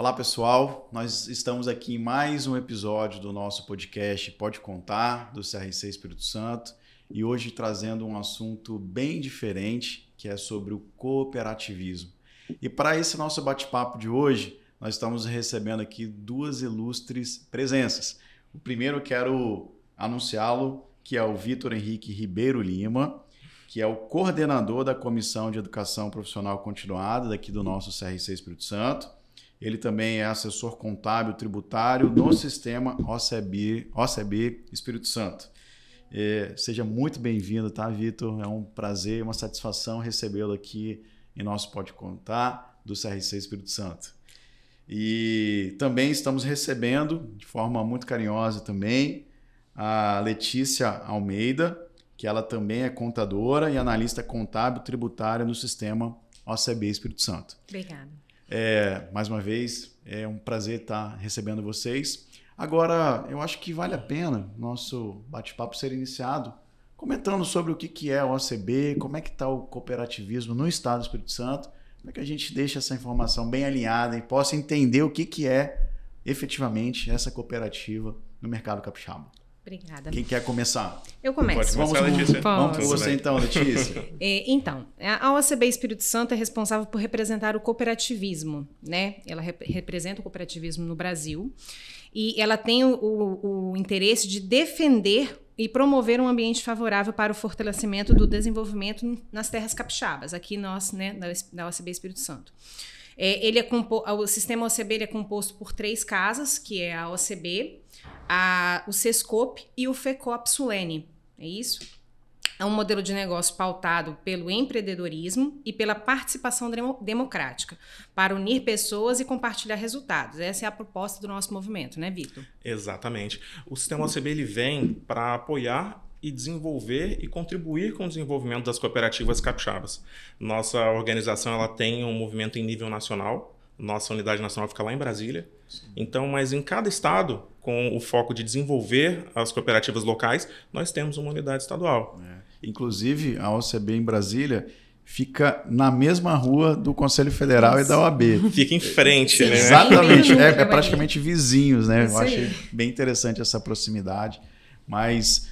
Olá pessoal, nós estamos aqui em mais um episódio do nosso podcast Pode Contar, do CRC Espírito Santo, e hoje trazendo um assunto bem diferente, que é sobre o cooperativismo. E para esse nosso bate-papo de hoje, nós estamos recebendo aqui duas ilustres presenças. O primeiro eu quero anunciá-lo, que é o Vitor Henrique Ribeiro Lima, que é o coordenador da Comissão de Educação Profissional Continuada daqui do nosso CRC Espírito Santo. Ele também é assessor contábil tributário no sistema OCB Espírito Santo. Seja muito bem-vindo, tá, Vitor? É um prazer e uma satisfação recebê-lo aqui em nosso Pode Contar do CRC Espírito Santo. E também estamos recebendo, de forma muito carinhosa também, a Letícia Almeida, que ela também é contadora e analista contábil tributária no sistema OCB Espírito Santo. Obrigada. Mais uma vez, é um prazer estar recebendo vocês. Agora, eu acho que vale a pena nosso bate-papo ser iniciado comentando sobre o que é o OCB, como é que está o cooperativismo no Estado do Espírito Santo, como é que a gente deixa essa informação bem alinhada e possa entender o que é efetivamente essa cooperativa no mercado capixaba. Obrigada. Quem quer começar? Eu começo. Vamos com você então, Letícia. Então, a OCB Espírito Santo é responsável por representar o cooperativismo, né? Ela representa o cooperativismo no Brasil e ela tem o interesse de defender e promover um ambiente favorável para o fortalecimento do desenvolvimento nas terras capixabas, aqui nós, né, da OCB Espírito Santo. O sistema OCB ele é composto por 3 casas, que é a OCB, o Sescope e o FECOP Sulene, é isso? É um modelo de negócio pautado pelo empreendedorismo e pela participação democrática, para unir pessoas e compartilhar resultados. Essa é a proposta do nosso movimento, né, Vitor? Exatamente. O sistema OCB ele vem para apoiar e desenvolver e contribuir com o desenvolvimento das cooperativas capixabas. Nossa organização ela tem um movimento em nível nacional, nossa unidade nacional fica lá em Brasília. Sim. Então, mas em cada estado, com o foco de desenvolver as cooperativas locais, nós temos uma unidade estadual. Inclusive, a OCB em Brasília fica na mesma rua do Conselho Federal e da OAB. Fica em frente, Sim, né? Exatamente, é praticamente vizinhos, né? Isso Eu achei aí. bem interessante essa proximidade. Mas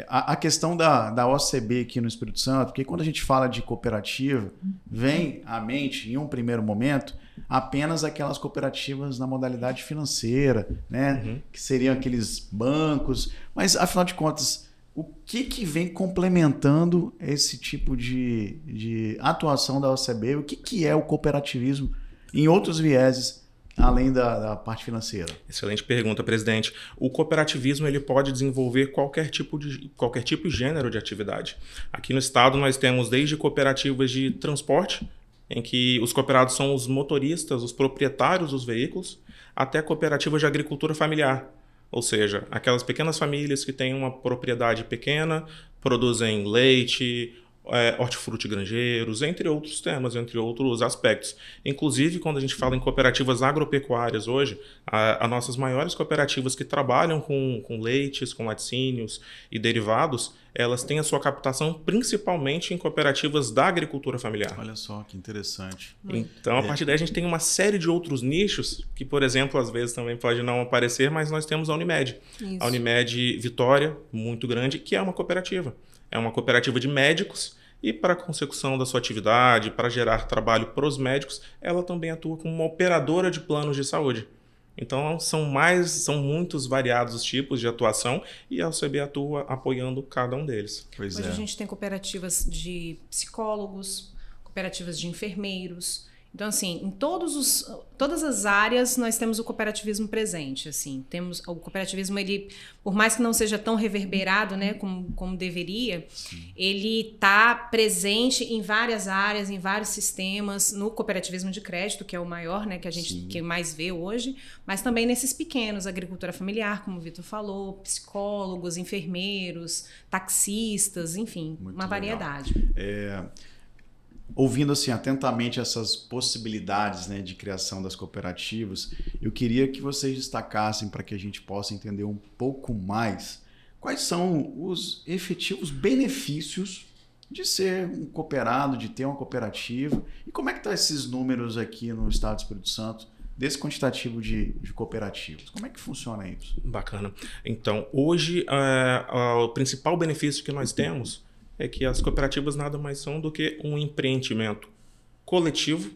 a questão da OCB aqui no Espírito Santo, porque quando a gente fala de cooperativa, vem à mente, em um primeiro momento, apenas aquelas cooperativas na modalidade financeira, né? Uhum. Que seriam aqueles bancos. Mas, afinal de contas, o que vem complementando esse tipo de atuação da OCB? O que é o cooperativismo em outros vieses, além da parte financeira? Excelente pergunta, presidente. O cooperativismo ele pode desenvolver qualquer tipo e gênero de atividade. Aqui no estado nós temos desde cooperativas de transporte, em que os cooperados são os motoristas, os proprietários dos veículos, até cooperativas de agricultura familiar. Ou seja, aquelas pequenas famílias que têm uma propriedade pequena, produzem leite, hortifruti grangeiros, entre outros temas, entre outros aspectos. Inclusive, quando a gente fala em cooperativas agropecuárias hoje, as nossas maiores cooperativas que trabalham com leites, com laticínios e derivados, elas têm a sua captação principalmente em cooperativas da agricultura familiar. Olha só, que interessante. Então, a partir daí, a gente tem uma série de outros nichos que, por exemplo, às vezes também pode não aparecer, mas nós temos a Unimed. Isso. A Unimed Vitória, muito grande, que é uma cooperativa. É uma cooperativa de médicos e para a consecução da sua atividade, para gerar trabalho para os médicos, ela também atua como uma operadora de planos de saúde. Então, são muitos variados os tipos de atuação e a OCB atua apoiando cada um deles. Hoje a gente tem cooperativas de psicólogos, cooperativas de enfermeiros. Então, assim, em todas as áreas nós temos o cooperativismo presente. Assim, temos o cooperativismo, ele, por mais que não seja tão reverberado, né, como deveria, sim, ele está presente em várias áreas, em vários sistemas, no cooperativismo de crédito, que é o maior, né, que a gente que mais vê hoje, mas também nesses pequenos, agricultura familiar, como o Vitor falou, psicólogos, enfermeiros, taxistas, enfim, muito uma legal. Variedade. Ouvindo assim atentamente essas possibilidades, né, de criação das cooperativas, eu queria que vocês destacassem para que a gente possa entender um pouco mais quais são os efetivos benefícios de ser um cooperado, de ter uma cooperativa. E como é que estão esses números aqui no Estado do Espírito Santo, desse quantitativo de cooperativas? Como é que funciona isso? Bacana. Então, hoje, o principal benefício que nós temos é que as cooperativas nada mais são do que um empreendimento coletivo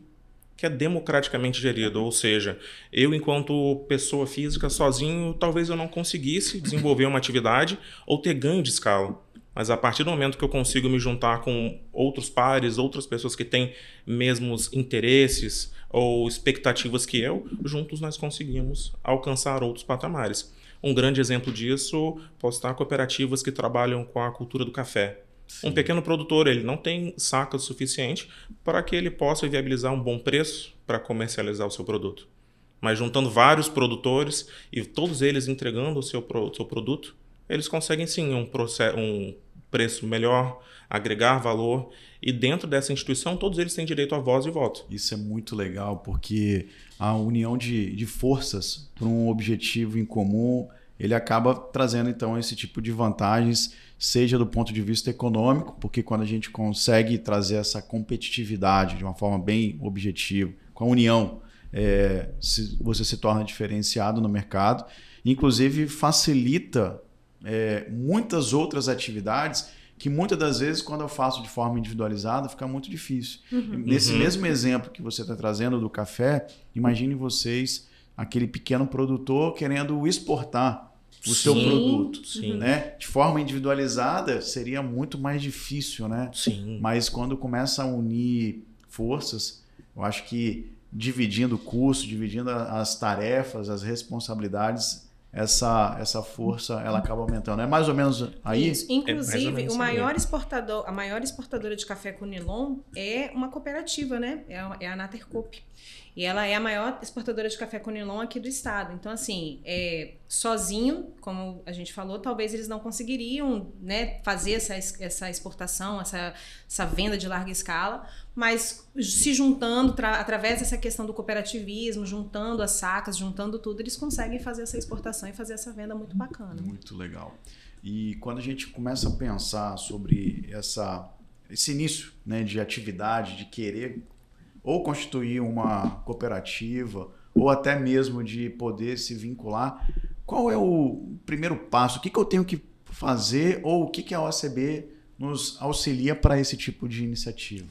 que é democraticamente gerido. Ou seja, eu, enquanto pessoa física, sozinho, talvez eu não conseguisse desenvolver uma atividade ou ter ganho de escala. Mas a partir do momento que eu consigo me juntar com outros pares, outras pessoas que têm mesmos interesses ou expectativas que eu, juntos nós conseguimos alcançar outros patamares. Um grande exemplo disso, posso estar cooperativas que trabalham com a cultura do café. Sim. Um pequeno produtor, ele não tem saca o suficiente para que ele possa viabilizar um bom preço para comercializar o seu produto. Mas juntando vários produtores e todos eles entregando o seu produto, eles conseguem sim um preço melhor, agregar valor, e dentro dessa instituição todos eles têm direito à voz e voto. Isso é muito legal, porque a união de forças para um objetivo em comum, ele acaba trazendo então esse tipo de vantagens, seja do ponto de vista econômico, porque quando a gente consegue trazer essa competitividade de uma forma bem objetiva, com a união, você se torna diferenciado no mercado, inclusive facilita muitas outras atividades que muitas das vezes, quando eu faço de forma individualizada, fica muito difícil. Nesse mesmo exemplo que você está trazendo do café, imagine vocês, aquele pequeno produtor querendo exportar o seu produto. Né? De forma individualizada, seria muito mais difícil, né? Sim. Mas quando começa a unir forças, eu acho que dividindo o custo, dividindo as tarefas, as responsabilidades, essa força ela acaba aumentando. É mais ou menos aí? Isso. Inclusive, a maior exportadora de café Conilon é uma cooperativa, né? É a Natercoop. E ela é a maior exportadora de café Conilon aqui do estado. Então, assim, sozinho, como a gente falou, talvez eles não conseguiriam, né, fazer essa exportação, essa venda de larga escala, mas se juntando, através dessa questão do cooperativismo, juntando as sacas, juntando tudo, eles conseguem fazer essa exportação e fazer essa venda muito bacana. Muito legal. E quando a gente começa a pensar sobre esse início, né, de atividade, de querer ou constituir uma cooperativa, ou até mesmo de poder se vincular, qual é o primeiro passo? O que eu tenho que fazer ou o que a OCB nos auxilia para esse tipo de iniciativa?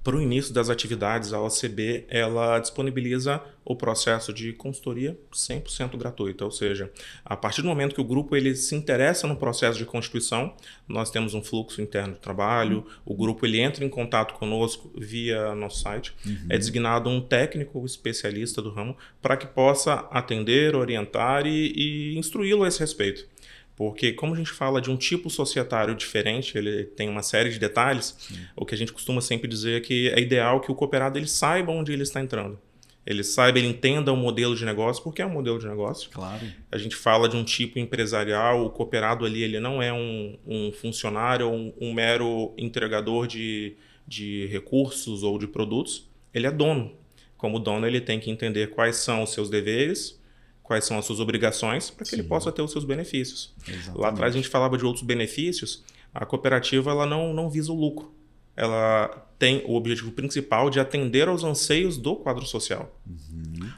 Para o início das atividades, a OCB ela disponibiliza o processo de consultoria 100% gratuita, ou seja, a partir do momento que o grupo ele se interessa no processo de constituição, nós temos um fluxo interno de trabalho, o grupo ele entra em contato conosco via nosso site, é designado um técnico especialista do ramo para que possa atender, orientar e instruí-lo a esse respeito. Porque como a gente fala de um tipo societário diferente, ele tem uma série de detalhes, o que a gente costuma sempre dizer é que é ideal que o cooperado ele saiba onde ele está entrando. Ele saiba, ele entenda o modelo de negócio, porque é um modelo de negócio. Claro. A gente fala de um tipo empresarial, o cooperado ali ele não é um funcionário ou um mero entregador de recursos ou de produtos, ele é dono. Como dono, ele tem que entender quais são os seus deveres, quais são as suas obrigações, para que ele possa ter os seus benefícios. Exatamente. Lá atrás a gente falava de outros benefícios, a cooperativa ela não visa o lucro. Ela tem o objetivo principal de atender aos anseios do quadro social.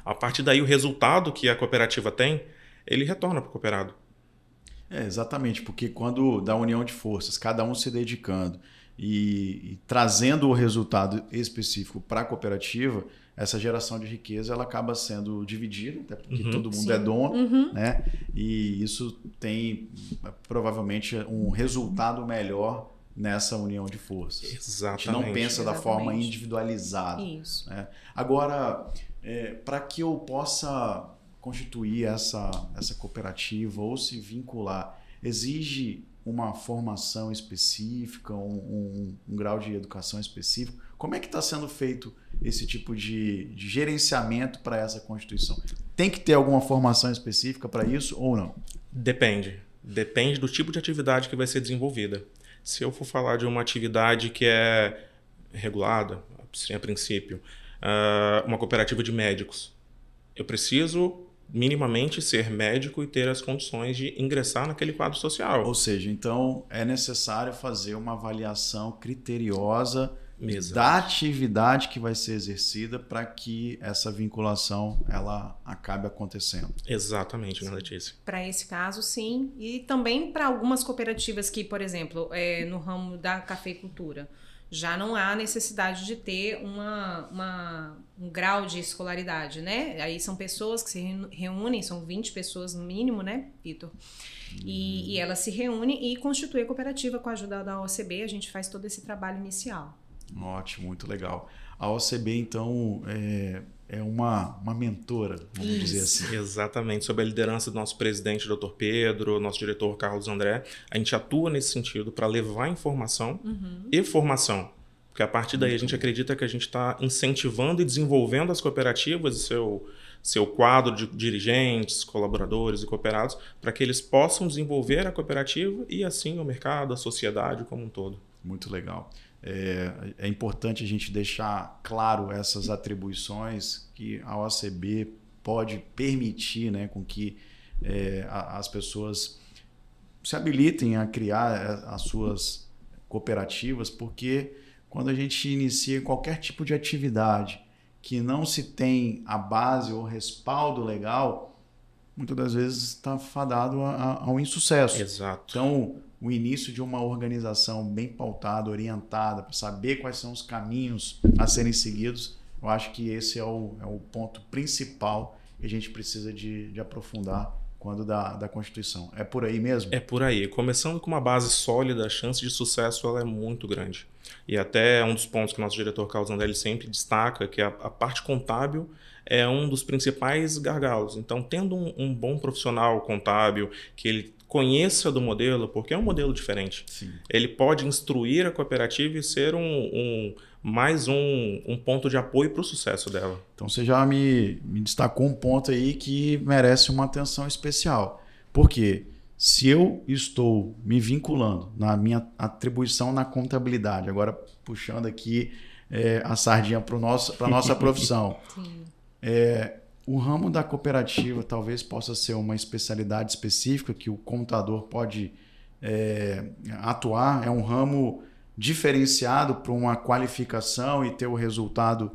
A partir daí, o resultado que a cooperativa tem, ele retorna para o cooperado. Exatamente, porque quando dá união de forças, cada um se dedicando e trazendo o resultado específico para a cooperativa, essa geração de riqueza ela acaba sendo dividida, até porque todo mundo é dono, né? E isso tem provavelmente um resultado melhor nessa união de forças. Exatamente. A gente não pensa da forma individualizada. Isso. Né? Agora, para que eu possa constituir essa cooperativa ou se vincular, exige uma formação específica, um grau de educação específico? Como é que está sendo feito esse tipo de gerenciamento para essa constituição? Tem que ter alguma formação específica para isso ou não? Depende. Depende do tipo de atividade que vai ser desenvolvida. Se eu for falar de uma atividade que é regulada, a princípio, uma cooperativa de médicos, eu preciso minimamente ser médico e ter as condições de ingressar naquele quadro social. Ou seja, então é necessário fazer uma avaliação criteriosa Exato. da atividade que vai ser exercida para que essa vinculação ela acabe acontecendo. Exatamente, né, Letícia? Para esse caso, sim. E também para algumas cooperativas que, por exemplo, no ramo da cafeicultura, já não há necessidade de ter um grau de escolaridade, né? Aí são pessoas que se reúnem, são 20 pessoas no mínimo, né, Vitor? E elas se reúnem e constituem a cooperativa com a ajuda da OCB, a gente faz todo esse trabalho inicial. Ótimo, muito legal. A OCB, então, é uma mentora, vamos dizer assim. Exatamente. Sob a liderança do nosso presidente, Dr. Pedro, nosso diretor, Carlos André, a gente atua nesse sentido para levar informação e formação. Porque a partir daí a gente acredita que a gente está incentivando e desenvolvendo as cooperativas e seu quadro de dirigentes, colaboradores e cooperados, para que eles possam desenvolver a cooperativa e assim o mercado, a sociedade como um todo. Muito legal. É importante a gente deixar claro essas atribuições que a OCB pode permitir, né, com que as pessoas se habilitem a criar as suas cooperativas, porque quando a gente inicia qualquer tipo de atividade que não se tem a base ou respaldo legal, muitas das vezes está fadado ao insucesso. Exato. Então, o início de uma organização bem pautada, orientada, para saber quais são os caminhos a serem seguidos, eu acho que esse é o ponto principal que a gente precisa de aprofundar quando da Constituição. É por aí mesmo? É por aí. Começando com uma base sólida, a chance de sucesso ela é muito grande. E até um dos pontos que o nosso diretor Carlos André sempre destaca, que a parte contábil é um dos principais gargalos. Então, tendo um bom profissional contábil, que ele conheça do modelo, porque é um modelo diferente. Sim. Ele pode instruir a cooperativa e ser mais um ponto de apoio para o sucesso dela. Então você já me destacou um ponto aí que merece uma atenção especial. Porque se eu estou me vinculando na minha atribuição na contabilidade, agora puxando aqui a sardinha para a nossa profissão, o ramo da cooperativa talvez possa ser uma especialidade específica que o contador pode atuar, é um ramo diferenciado para uma qualificação e ter o resultado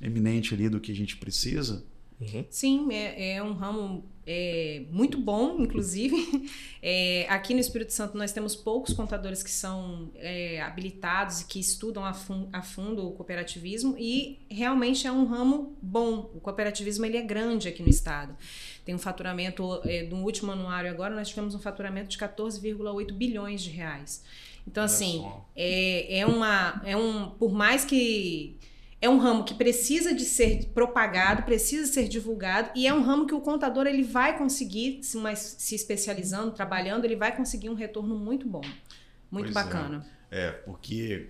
eminente ali do que a gente precisa? Sim, é um ramo muito bom, inclusive. Aqui no Espírito Santo nós temos poucos contadores que são habilitados e que estudam a fundo o cooperativismo e realmente é um ramo bom. O cooperativismo ele é grande aqui no estado. Tem um faturamento, no último anuário agora, nós tivemos um faturamento de 14,8 bilhões de reais. Então, assim, por mais que é um ramo que precisa de ser propagado, precisa ser divulgado, e é um ramo que o contador ele vai conseguir, se especializando, trabalhando, ele vai conseguir um retorno muito bom, muito bacana. Porque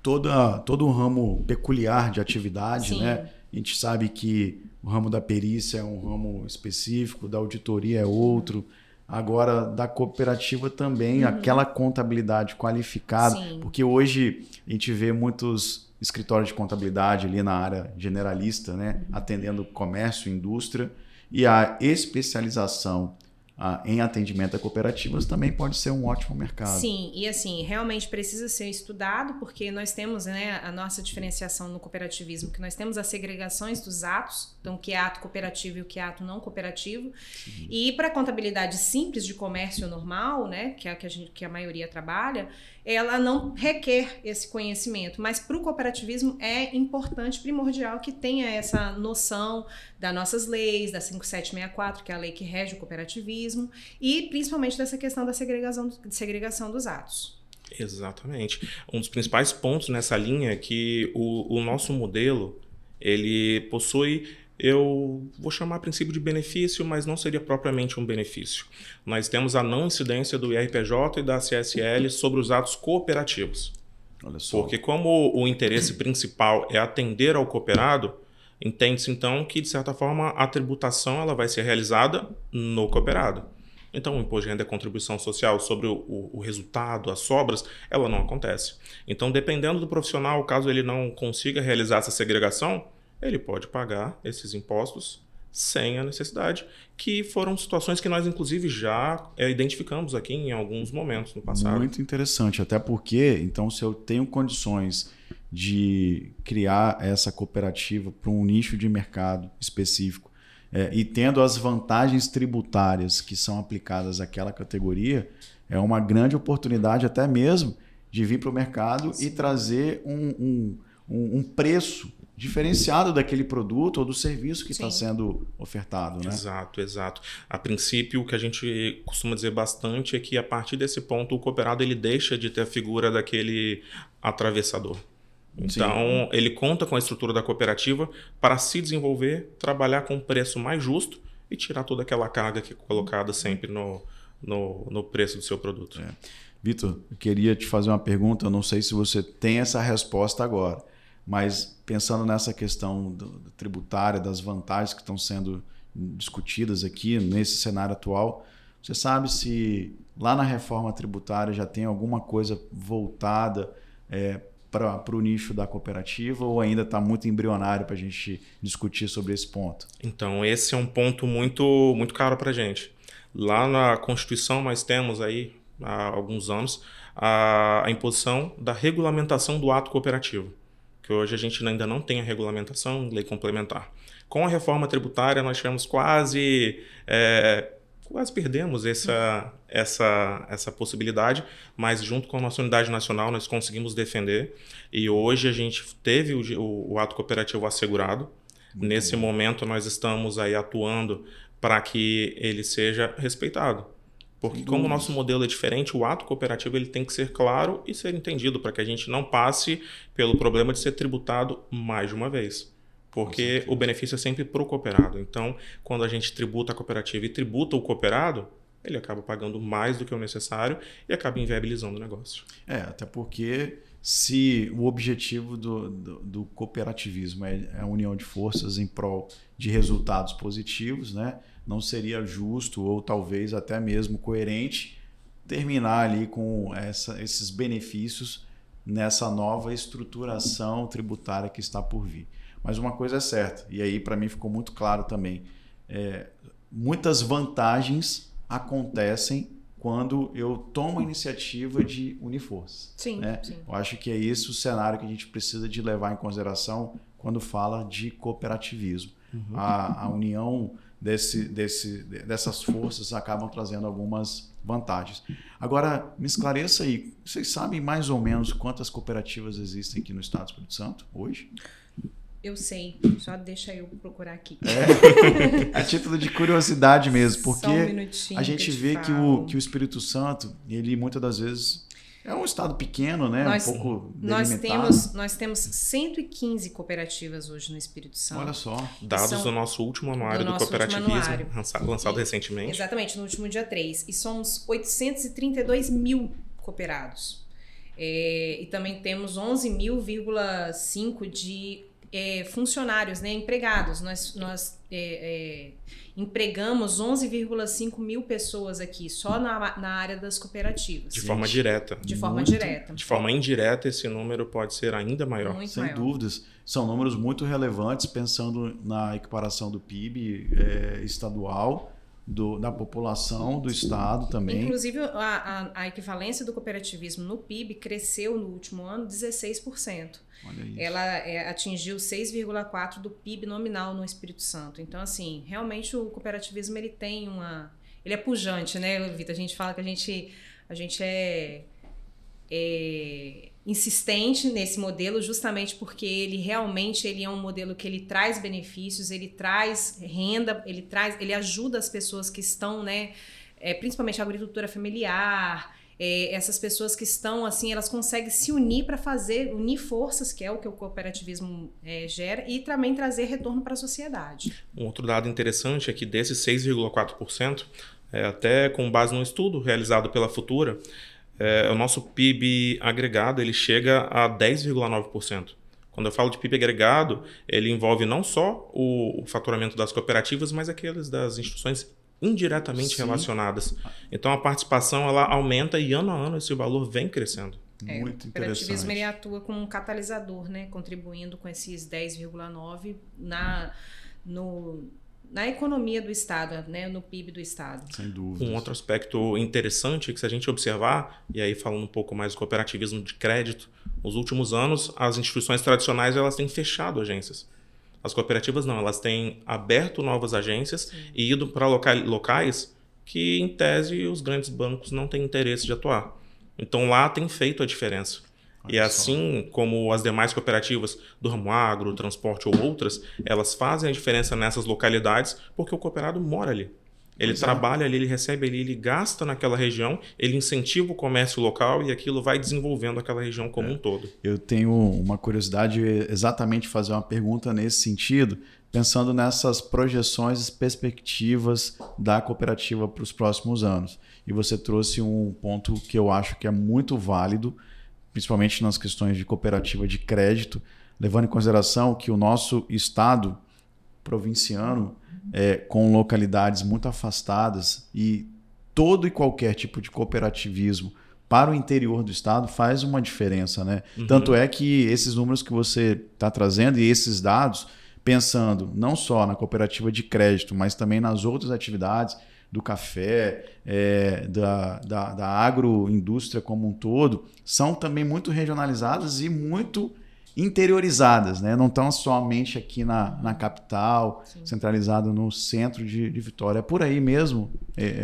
todo um ramo peculiar de atividade, né? A gente sabe que o ramo da perícia é um ramo específico, da auditoria é outro. Agora, da cooperativa também, aquela contabilidade qualificada, porque hoje a gente vê muitos escritórios de contabilidade ali na área generalista, né, atendendo comércio, indústria, e a especialização em atendimento a cooperativas também pode ser um ótimo mercado. Sim, e assim, realmente precisa ser estudado, porque nós temos, né, a nossa diferenciação no cooperativismo, que nós temos as segregações dos atos, então o que é ato cooperativo e o que é ato não cooperativo. Sim. E para a contabilidade simples de comércio normal, né, que a maioria trabalha, ela não requer esse conhecimento, mas para o cooperativismo é importante, primordial que tenha essa noção das nossas leis, da 5764, que é a lei que rege o cooperativismo, e principalmente dessa questão da segregação dos atos. Exatamente. Um dos principais pontos nessa linha é que o nosso modelo, ele possui, eu vou chamar a princípio de benefício, mas não seria propriamente um benefício. Nós temos a não incidência do IRPJ e da CSL sobre os atos cooperativos. Olha só. Porque como o interesse principal é atender ao cooperado, entende-se então que, de certa forma, a tributação ela vai ser realizada no cooperado. Então, o imposto de renda e contribuição social sobre o resultado, as sobras, ela não acontece. Então, dependendo do profissional, caso ele não consiga realizar essa segregação, ele pode pagar esses impostos sem a necessidade, que foram situações que nós, inclusive, já identificamos aqui em alguns momentos no passado. Muito interessante, até porque, então, se eu tenho condições de criar essa cooperativa para um nicho de mercado específico e tendo as vantagens tributárias que são aplicadas àquela categoria, é uma grande oportunidade até mesmo de vir para o mercado e trazer um preço diferenciado daquele produto ou do serviço que está sendo ofertado, né? Exato, exato. A princípio, o que a gente costuma dizer bastante é que a partir desse ponto o cooperado ele deixa de ter a figura daquele atravessador. Então, ele conta com a estrutura da cooperativa para se desenvolver, trabalhar com um preço mais justo e tirar toda aquela carga que é colocada sempre no preço do seu produto. Vitor, eu queria te fazer uma pergunta, eu não sei se você tem essa resposta agora, mas pensando nessa questão tributária, das vantagens que estão sendo discutidas aqui nesse cenário atual, você sabe se lá na reforma tributária já tem alguma coisa voltada para o nicho da cooperativa ou ainda está muito embrionário para a gente discutir sobre esse ponto? Então, esse é um ponto muito, muito caro para a gente. Lá na Constituição nós temos aí, há alguns anos, a imposição da regulamentação do ato cooperativo, que hoje a gente ainda não tem a regulamentação, lei complementar. Com a reforma tributária nós tivemos quase perdemos essa possibilidade, mas junto com a nossa unidade nacional nós conseguimos defender e hoje a gente teve o ato cooperativo assegurado. Nesse momento nós estamos aí atuando para que ele seja respeitado. Porque como o nosso modelo é diferente, o ato cooperativo ele tem que ser claro e ser entendido para que a gente não passe pelo problema de ser tributado mais de uma vez. Porque o benefício é sempre para o cooperado. Então, quando a gente tributa a cooperativa e tributa o cooperado, ele acaba pagando mais do que o necessário e acaba inviabilizando o negócio. Até porque se o objetivo do cooperativismo é a união de forças em prol de resultados positivos, né, não seria justo ou talvez até mesmo coerente terminar ali com esses benefícios nessa nova estruturação tributária que está por vir. Mas uma coisa é certa, e aí para mim ficou muito claro também, muitas vantagens acontecem quando eu tomo a iniciativa de unir forças. Sim, né? sim. Eu acho que é esse o cenário que a gente precisa de levar em consideração quando fala de cooperativismo. A união dessas forças acabam trazendo algumas vantagens. Agora, me esclareça aí, vocês sabem mais ou menos quantas cooperativas existem aqui no estado do Espírito Santo hoje? Eu sei, só deixa eu procurar aqui. A título de curiosidade mesmo, porque a gente vê que o Espírito Santo, ele muitas das vezes é um estado pequeno, né? Um pouco delimitado. Nós temos 115 cooperativas hoje no Espírito Santo. Olha só. Dados do nosso último anuário do cooperativismo, lançado recentemente. Exatamente, no último dia 3. E somos 832 mil cooperados. E também temos 11.000,5 de funcionários, né, empregados. Nós empregamos 11,5 mil pessoas aqui, só na área das cooperativas. De forma direta. De forma direta. De forma indireta, esse número pode ser ainda maior. Muito Sem maior. dúvidas. São números muito relevantes, pensando na equiparação do PIB estadual, da população do estado também. Inclusive, a equivalência do cooperativismo no PIB cresceu no último ano 16%. Olha isso. Ela atingiu 6,4% do PIB nominal no Espírito Santo. Então, assim, realmente o cooperativismo ele tem ele é pujante, né, Vitor? A gente fala que a gente é insistente nesse modelo justamente porque ele é um modelo que ele traz benefícios, ele traz renda, ele ajuda as pessoas que estão, né, principalmente a agricultura familiar, essas pessoas que estão assim, elas conseguem se unir para unir forças, que é o que o cooperativismo gera, e também trazer retorno para a sociedade. Um outro dado interessante é que desses 6,4%, até com base num estudo realizado pela Futura, o nosso PIB agregado ele chega a 10,9%. Quando eu falo de PIB agregado, ele envolve não só o faturamento das cooperativas, mas aqueles das instituições indiretamente relacionadas. Então a participação ela aumenta e ano a ano esse valor vem crescendo. Muito o cooperativismo interessante. ele atua como um catalisador, né, contribuindo com esses 10,9% na economia do Estado, né, no PIB do Estado. Sem dúvida. Um outro aspecto interessante é que se a gente observar, e aí falando um pouco mais do cooperativismo de crédito, nos últimos anos as instituições tradicionais elas têm fechado agências. As cooperativas não, elas têm aberto novas agências e ido para locais que, em tese, os grandes bancos não têm interesse de atuar. Então lá tem feito a diferença. E assim como as demais cooperativas do ramo agro, transporte ou outras, elas fazem a diferença nessas localidades porque o cooperado mora ali. Ele trabalha ali, ele recebe ali, ele gasta naquela região, ele incentiva o comércio local e aquilo vai desenvolvendo aquela região como um todo. Eu tenho uma curiosidade exatamente fazer uma pergunta nesse sentido, pensando nessas projeções e perspectivas da cooperativa para os próximos anos. E você trouxe um ponto que eu acho que é muito válido, principalmente nas questões de cooperativa de crédito, levando em consideração que o nosso estado provinciano, com localidades muito afastadas, e todo e qualquer tipo de cooperativismo para o interior do estado faz uma diferença, né? Tanto é que esses números que você está trazendo e esses dados, pensando não só na cooperativa de crédito, mas também nas outras atividades do café, da agroindústria como um todo, são também muito regionalizadas e muito interiorizadas, né? Não estão somente aqui na capital, centralizado no centro de Vitória. É por aí mesmo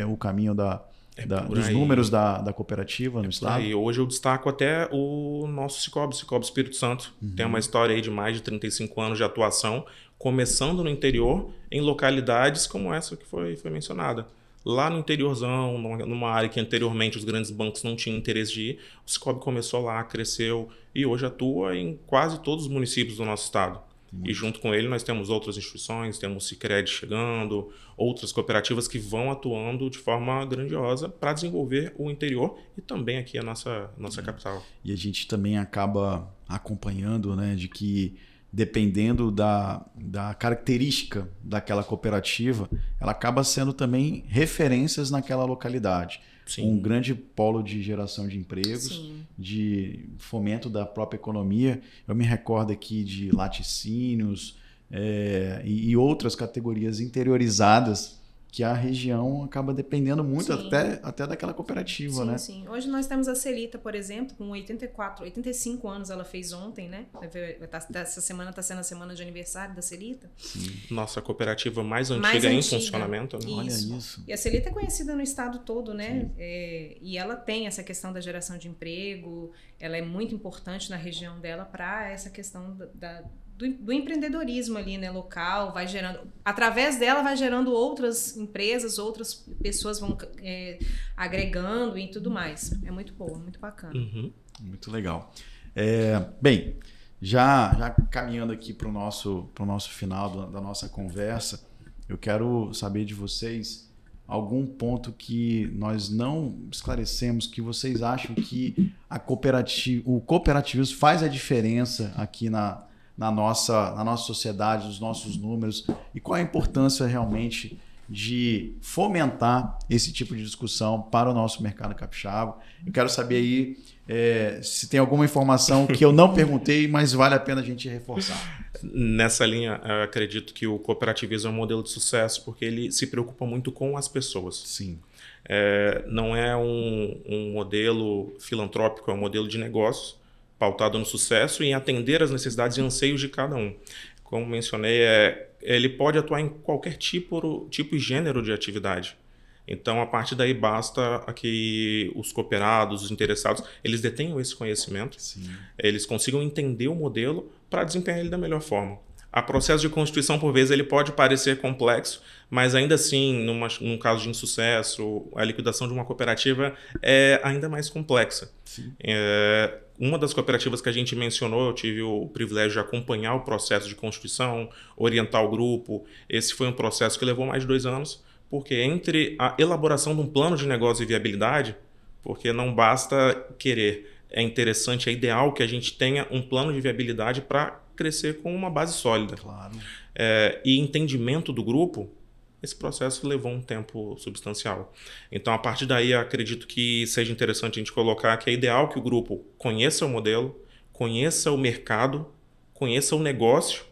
o caminho dos números da cooperativa no estado? E hoje eu destaco até o nosso Cicobi Espírito Santo. Tem uma história aí de mais de 35 anos de atuação, começando no interior, em localidades como essa que foi mencionada. Lá no interiorzão, numa área que anteriormente os grandes bancos não tinham interesse de ir, o Cicobi começou lá, cresceu e hoje atua em quase todos os municípios do nosso estado. E junto com ele nós temos outras instituições, temos o Sicredi chegando, outras cooperativas que vão atuando de forma grandiosa para desenvolver o interior e também aqui a nossa capital. E a gente também acaba acompanhando, né, de que dependendo da característica daquela cooperativa, ela acaba sendo também referências naquela localidade. Sim. Um grande polo de geração de empregos, sim, de fomento da própria economia. Eu me recordo aqui de laticínios e outras categorias interiorizadas que a região acaba dependendo muito até daquela cooperativa, né? Sim. Hoje nós temos a Celita, por exemplo, com 85 anos ela fez ontem, né? Essa semana está sendo a semana de aniversário da Celita. Sim. Nossa cooperativa mais antiga em funcionamento. Né? Olha isso. E a Celita é conhecida no estado todo, né? E ela tem essa questão da geração de emprego, ela é muito importante na região dela para essa questão do empreendedorismo ali, né, local, vai gerando, através dela vai gerando outras empresas, outras pessoas vão agregando e tudo mais. É muito boa, muito bacana. Uhum. Muito legal. Bem, já caminhando aqui para o nosso final da nossa conversa, eu quero saber de vocês algum ponto que nós não esclarecemos, que vocês acham que o cooperativismo faz a diferença aqui na nossa sociedade, nos nossos números, e qual a importância realmente de fomentar esse tipo de discussão para o nosso mercado capixaba. Eu quero saber aí se tem alguma informação que eu não perguntei, mas vale a pena a gente reforçar. Nessa linha, eu acredito que o cooperativismo é um modelo de sucesso porque ele se preocupa muito com as pessoas. Sim. Não é um modelo filantrópico, é um modelo de negócios pautado no sucesso e em atender as necessidades e anseios de cada um. Como mencionei, ele pode atuar em qualquer tipo e gênero de atividade. Então, a partir daí, basta que os cooperados, os interessados, eles detenham esse conhecimento, sim, eles consigam entender o modelo para desempenhar ele da melhor forma. O processo de constituição, por vezes, ele pode parecer complexo, mas ainda assim, num caso de insucesso, a liquidação de uma cooperativa é ainda mais complexa. Uma das cooperativas que a gente mencionou, eu tive o privilégio de acompanhar o processo de constituição, orientar o grupo. Esse foi um processo que levou mais de 2 anos, porque entre a elaboração de um plano de negócio e viabilidade, porque não basta querer, é interessante, é ideal que a gente tenha um plano de viabilidade para crescer com uma base sólida. Claro. E entendimento do grupo, esse processo levou um tempo substancial. Então, a partir daí, acredito que seja interessante a gente colocar que é ideal que o grupo conheça o modelo, conheça o mercado, conheça o negócio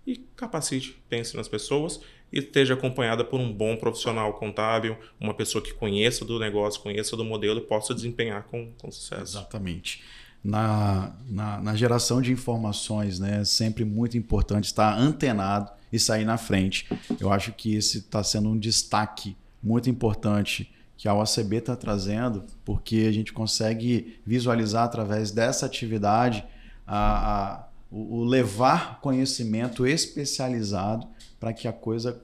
e capacite, pense nas pessoas e esteja acompanhada por um bom profissional contábil, uma pessoa que conheça do negócio, conheça do modelo e possa desempenhar com sucesso. Exatamente. Na geração de informações, né, é sempre muito importante estar antenado e sair na frente. Eu acho que esse está sendo um destaque muito importante que a OACB está trazendo, porque a gente consegue visualizar através dessa atividade o levar conhecimento especializado para que a coisa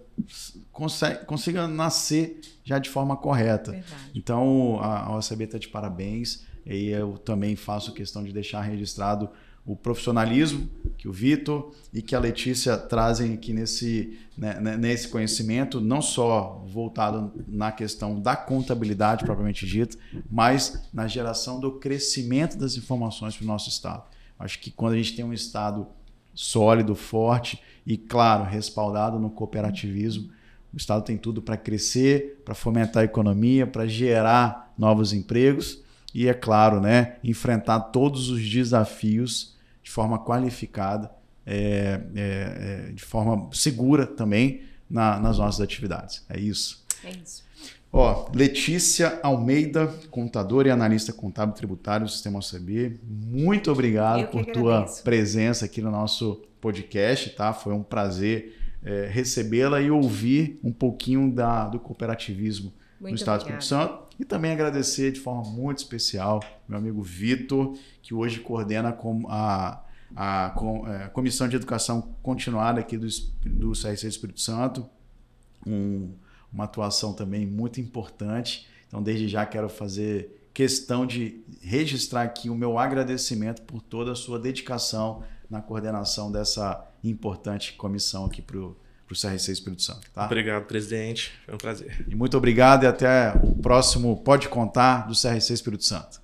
consiga nascer já de forma correta. Verdade. Então, a OACB está de parabéns, e eu também faço questão de deixar registrado o profissionalismo que o Vitor e que a Letícia trazem aqui nesse conhecimento, não só voltado na questão da contabilidade propriamente dita, mas na geração do crescimento das informações para o nosso Estado. Acho que quando a gente tem um Estado sólido, forte e, claro, respaldado no cooperativismo, o Estado tem tudo para crescer, para fomentar a economia, para gerar novos empregos e, é claro, né, enfrentar todos os desafios de forma qualificada, de forma segura também nas nossas atividades. É isso. É isso. Letícia Almeida, contadora e analista contábil tributário do Sistema OACB, muito obrigado por tua presença aqui no nosso podcast, tá? Foi um prazer recebê-la e ouvir um pouquinho do cooperativismo no Estado do Espírito Santo. E também agradecer de forma muito especial meu amigo Vitor, que hoje coordena a Comissão de Educação Continuada aqui do CRC Espírito Santo, uma atuação também muito importante. Então, desde já quero fazer questão de registrar aqui o meu agradecimento por toda a sua dedicação na coordenação dessa importante comissão aqui para o CRC Espírito Santo. Tá? Obrigado, presidente. Foi um prazer. E muito obrigado e até o próximo Pode Contar do CRC Espírito Santo.